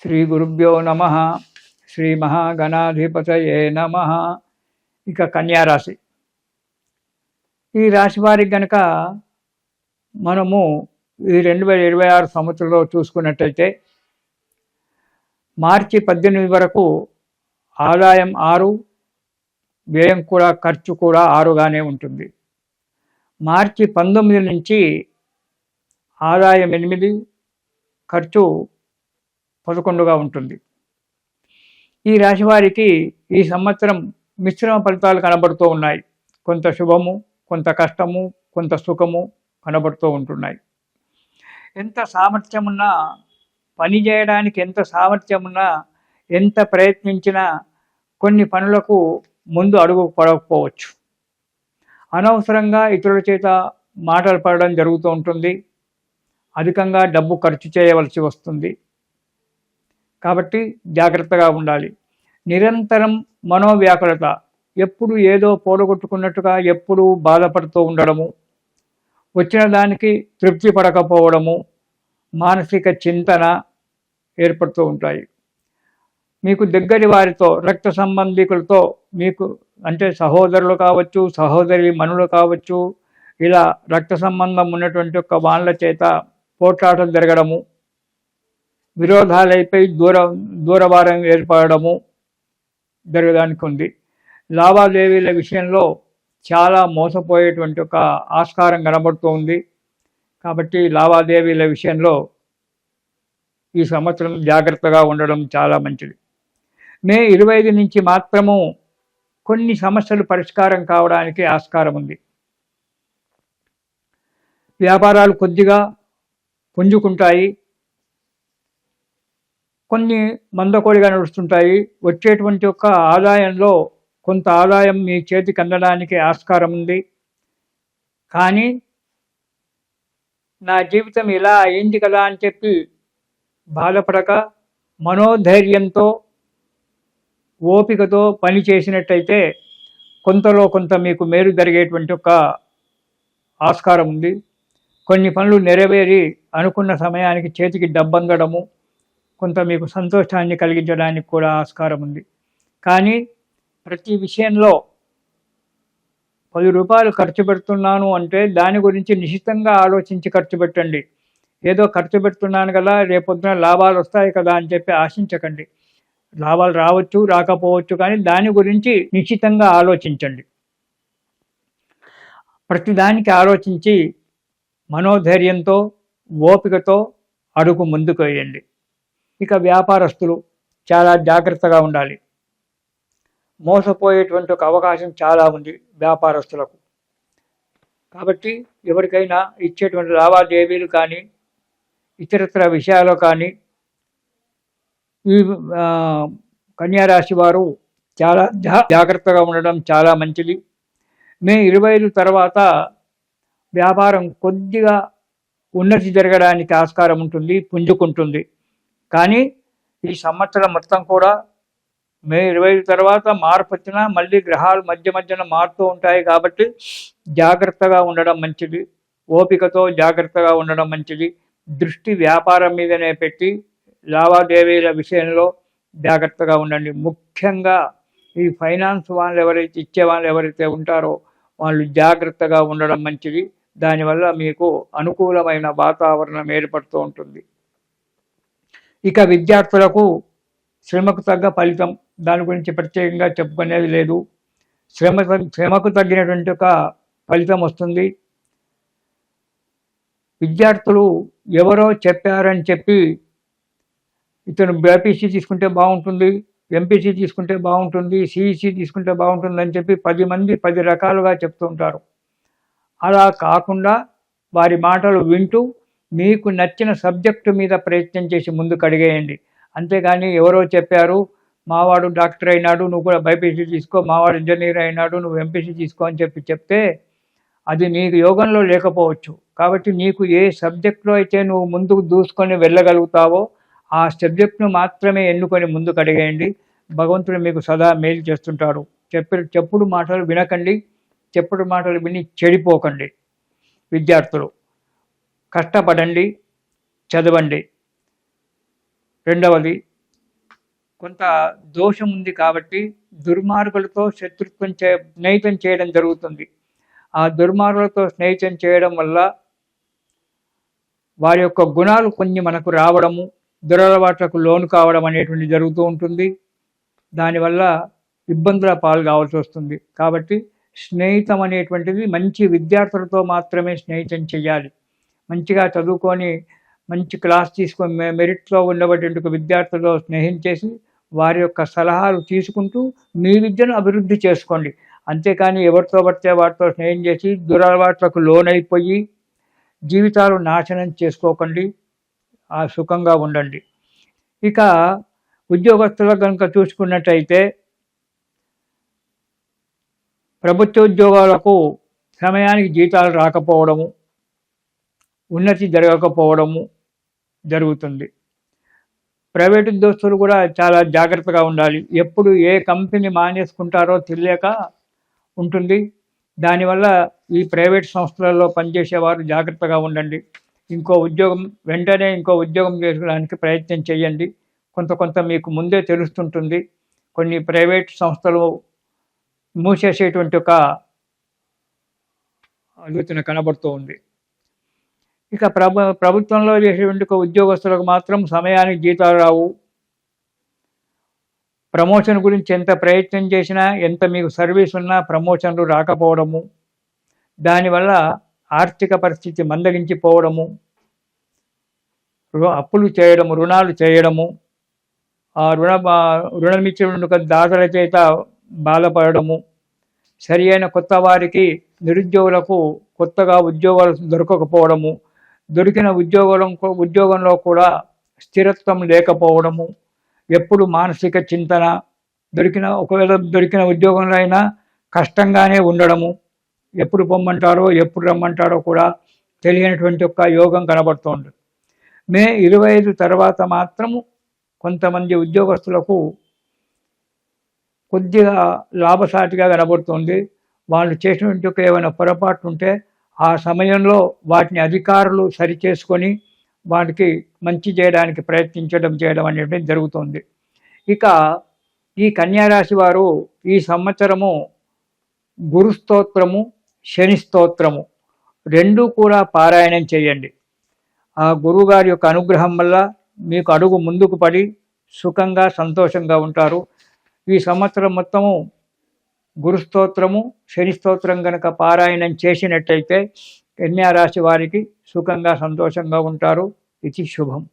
శ్రీ గురుభ్యో నమ. శ్రీ మహాగణాధిపతయే నమ. ఇక కన్యారాశి. ఈ రాశి వారికి గనక మనము ఈ 2026 సంవత్సరంలో చూసుకున్నట్టయితే మార్చి 18 వరకు ఆదాయం 6, వ్యయం కూడా ఖర్చు కూడా 6గానే ఉంటుంది. మార్చి 19 నుంచి ఆదాయం 8, ఖర్చు 11గా ఉంటుంది. ఈ రాశి వారికి ఈ సంవత్సరం మిశ్రమ ఫలితాలు కనబడుతూ ఉన్నాయి. కొంత శుభము, కొంత కష్టము, కొంత సుఖము కనబడుతూ ఉంటున్నాయి. ఎంత సామర్థ్యం ఉన్నా, పని చేయడానికి ఎంత సామర్థ్యం ఉన్నా, ఎంత ప్రయత్నించినా కొన్ని పనులకు ముందు అడుగు పడకపోవచ్చు. అనవసరంగా ఇతరుల చేత మాటలు పడడం జరుగుతూ ఉంటుంది. అధికంగా డబ్బు ఖర్చు చేయవలసి వస్తుంది. కాబట్టి జాగ్రత్తగా ఉండాలి. నిరంతరం మనోవ్యాకులత, ఎప్పుడు ఏదో పోడగొట్టుకున్నట్టుగా ఎప్పుడు బాధపడుతూ ఉండడము, వచ్చిన దానికి తృప్తి పడకపోవడము, మానసిక చింతన ఏర్పడుతూ ఉంటాయి. మీకు దగ్గరి వారితో, రక్త సంబంధికులతో, మీకు అంటే సహోదరులు కావచ్చు, సహోదరి మనులు కావచ్చు, ఇలా రక్త సంబంధం ఉన్నటువంటి వాళ్ళ చేత పోట్లాటలు జరగడము, విరోధాలైపై దూరభారం ఏర్పడము జరగడానికి ఉంది. లావాదేవీల విషయంలో చాలా మోసపోయేటువంటి ఒక ఆస్కారం కనబడుతూ ఉంది. కాబట్టి లావాదేవీల విషయంలో ఈ సంవత్సరం జాగ్రత్తగా ఉండడం చాలా మంచిది. మే 25 నుంచి మాత్రము కొన్ని సమస్యలు పరిష్కారం కావడానికి ఆస్కారం ఉంది. వ్యాపారాలు కొద్దిగా పుంజుకుంటాయి, కొన్ని మందకోడిగా నడుస్తుంటాయి. వచ్చేటువంటి ఒక ఆదాయంలో కొంత ఆదాయం మీ చేతికి అందడానికి ఆస్కారం ఉంది. కానీ నా జీవితం ఇలా అయింది కదా అని చెప్పి బాధపడక మనోధైర్యంతో, ఓపికతో పని చేసినట్టయితే కొంతలో కొంత మీకు మేలు జరిగేటువంటి ఒక ఆస్కారం ఉంది. కొన్ని పనులు నెరవేరి అనుకున్న సమయానికి చేతికి డబ్బందడము, కొంత మీకు సంతోషాన్ని కలిగించడానికి కూడా ఆస్కారం ఉంది. కానీ ప్రతి విషయంలో 10 రూపాయలు ఖర్చు పెడుతున్నాను అంటే దాని గురించి నిశ్చితంగా ఆలోచించి ఖర్చు పెట్టండి. ఏదో ఖర్చు పెడుతున్నాను కదా, రేపొద్దున లాభాలు వస్తాయి కదా అని చెప్పి ఆశించకండి. లాభాలు రావచ్చు, రాకపోవచ్చు, కానీ దాని గురించి నిశ్చితంగా ఆలోచించండి. ప్రతిదానికి ఆలోచించి మనోధైర్యంతో, ఓపికతో అడుగు ముందుకు వేయండి. ఇక వ్యాపారస్తులు చాలా జాగ్రత్తగా ఉండాలి. మోసపోయేటువంటి ఒక అవకాశం చాలా ఉంది వ్యాపారస్తులకు. కాబట్టి ఎవరికైనా ఇచ్చేటువంటి లావాదేవీలు కానీ, ఇతరత్ర విషయాలు కానీ ఈ కన్యారాశి వారు చాలా జాగ్రత్తగా ఉండడం చాలా మంచిది. మే 25 తర్వాత వ్యాపారం కొద్దిగా ఉన్నతి జరగడానికి ఆస్కారం ఉంటుంది, పుంజుకుంటుంది. కానీ ఈ సంవత్సరం మొత్తం కూడా మే 25 తర్వాత మార్పు వచ్చినా మళ్ళీ గ్రహాలు మధ్యన మారుతూ ఉంటాయి. కాబట్టి జాగ్రత్తగా ఉండడం మంచిది, ఓపికతో జాగ్రత్తగా ఉండడం మంచిది. దృష్టి వ్యాపారం మీదనే పెట్టి లావాదేవీల విషయంలో జాగ్రత్తగా ఉండండి. ముఖ్యంగా ఈ ఫైనాన్స్ వాళ్ళు ఎవరైతే ఇచ్చే వాళ్ళు ఎవరైతే ఉంటారో వాళ్ళు జాగ్రత్తగా ఉండడం మంచిది. దానివల్ల మీకు అనుకూలమైన వాతావరణం ఏర్పడుతూ ఉంటుంది. ఇక విద్యార్థులకు శ్రమకు తగ్గ ఫలితం, దాని గురించి ప్రత్యేకంగా చెప్పుకునేది లేదు. శ్రమకు తగ్గినటువంటి ఒక ఫలితం వస్తుంది. విద్యార్థులు ఎవరో చెప్పారని చెప్పి ఇతను బైపీసీ తీసుకుంటే బాగుంటుంది, ఎంపీసీ తీసుకుంటే బాగుంటుంది, సిఈసీ తీసుకుంటే బాగుంటుంది అని చెప్పి 10 మంది 10 రకాలుగా చెప్తూ ఉంటారు. అలా కాకుండా వారి మాటలు వింటూ మీకు నచ్చిన సబ్జెక్టు మీద ప్రయత్నం చేసి ముందుకు అడిగేయండి. అంతేగాని ఎవరో చెప్పారు, మావాడు డాక్టర్ అయినాడు నువ్వు కూడా బైపీసీ తీసుకో, మావాడు ఇంజనీర్ అయినాడు నువ్వు ఎంపీసీ తీసుకో అని చెప్తే అది నీకు యోగంలో లేకపోవచ్చు. కాబట్టి నీకు ఏ సబ్జెక్టులో అయితే నువ్వు ముందుకు దూసుకొని వెళ్ళగలుగుతావో ఆ సబ్జెక్టును మాత్రమే ఎన్నుకొని ముందుకు అడిగేయండి. భగవంతుడు మీకు సదా మేలు చేస్తుంటాడు. చెప్పుడు మాటలు వినకండి, చెప్పుడు మాటలు విని చెడిపోకండి. విద్యార్థులు కష్టపడండి, చదవండి. రెండవది కొంత దోషం ఉంది కాబట్టి దుర్మార్గులతో స్నేహితం చేయడం జరుగుతుంది. ఆ దుర్మార్గులతో స్నేహితం చేయడం వల్ల వారి యొక్క గుణాలు కొన్ని మనకు రావడము, దురలవాట్లకు లోను కావడం అనేటువంటి జరుగుతూ ఉంటుంది. దానివల్ల ఇబ్బందుల పాలు కావాల్సి వస్తుంది. కాబట్టి స్నేహితం అనేటువంటిది మంచి విద్యార్థులతో మాత్రమే స్నేహితం చేయాలి. మంచిగా చదువుకొని మంచి క్లాస్ తీసుకొని మెరిట్లో ఉండబడేటువంటి విద్యార్థులతో స్నేహం చేసి వారి యొక్క సలహాలు తీసుకుంటూ మీ విద్యను అభివృద్ధి చేసుకోండి. అంతేకాని ఎవరితో పడితే వాటితో స్నేహం చేసి దురలవాట్లకు లోనైపోయి జీవితాలు నాశనం చేసుకోకండి. ఆ సుఖంగా ఉండండి. ఇక ఉద్యోగస్తులకు కనుక చూసుకున్నట్టయితే ప్రభుత్వ ఉద్యోగాలకు సమయానికి జీతాలు రాకపోవడము, ఉన్నతి జరగకపోవడము జరుగుతుంది. ప్రైవేట్ ఉద్యోగస్తులు కూడా చాలా జాగ్రత్తగా ఉండాలి. ఎప్పుడు ఏ కంపెనీ మానేసుకుంటారో తెలియక ఉంటుంది. దానివల్ల ఈ ప్రైవేట్ సంస్థలలో పనిచేసేవారు జాగ్రత్తగా ఉండండి. వెంటనే ఇంకో ఉద్యోగం చేసుకోవడానికి ప్రయత్నం చేయండి. కొంత మీకు ముందే తెలుస్తుంటుంది. కొన్ని ప్రైవేట్ సంస్థలు మూసేసేటువంటి ఒక ఆలోచన కనబడుతూ ఉంది. ఇక ప్రభుత్వంలో చేసేటువంటి ఉద్యోగస్తులకు మాత్రం సమయానికి జీతాలు రావు. ప్రమోషన్ గురించి ఎంత ప్రయత్నం చేసినా, ఎంత మీకు సర్వీస్ ఉన్నా ప్రమోషన్లు రాకపోవడము, దానివల్ల ఆర్థిక పరిస్థితి మందగించిపోవడము, అప్పులు చేయడము, రుణాలు చేయడము, ఆ రుణమిచ్చిన దాతల చేత బాధపడము, సరి అయిన కొత్త వారికి నిరుద్యోగులకు కొత్తగా ఉద్యోగాలు దొరకకపోవడము, దొరికిన ఉద్యోగంలో కూడా స్థిరత్వం లేకపోవడము, ఎప్పుడు మానసిక చింతన, ఒకవేళ దొరికిన ఉద్యోగంలో అయినా కష్టంగానే ఉండడము, ఎప్పుడు పొమ్మంటారో ఎప్పుడు రమ్మంటారో కూడా తెలియనటువంటి ఒక యోగం కనబడుతోంది. మే 25 తర్వాత మాత్రము కొంతమంది ఉద్యోగస్తులకు కొద్దిగా లాభసాటిగా కనబడుతుంది. వాళ్ళు చేసినటువంటి ఏమైనా పొరపాటు ఉంటే ఆ సమయంలో వాటిని అధికారులు సరిచేసుకొని వాటికి మంచి చేయడానికి చేయడం అనేది జరుగుతుంది. ఇక ఈ కన్యారాశి వారు ఈ సంవత్సరము గురు స్తోత్రము, శని స్తోత్రము రెండూ కూడా పారాయణం చేయండి. ఆ గురువుగారి యొక్క అనుగ్రహం వల్ల మీకు అడుగు ముందుకు పడి సుఖంగా సంతోషంగా ఉంటారు. ఈ సంవత్సరం మొత్తము గురు స్తోత్రము, శని స్తోత్రం కనుక పారాయణం చేసినట్టయితే కన్యా రాశి వారికి సుఖంగా సంతోషంగా ఉంటారు. ఇది శుభం.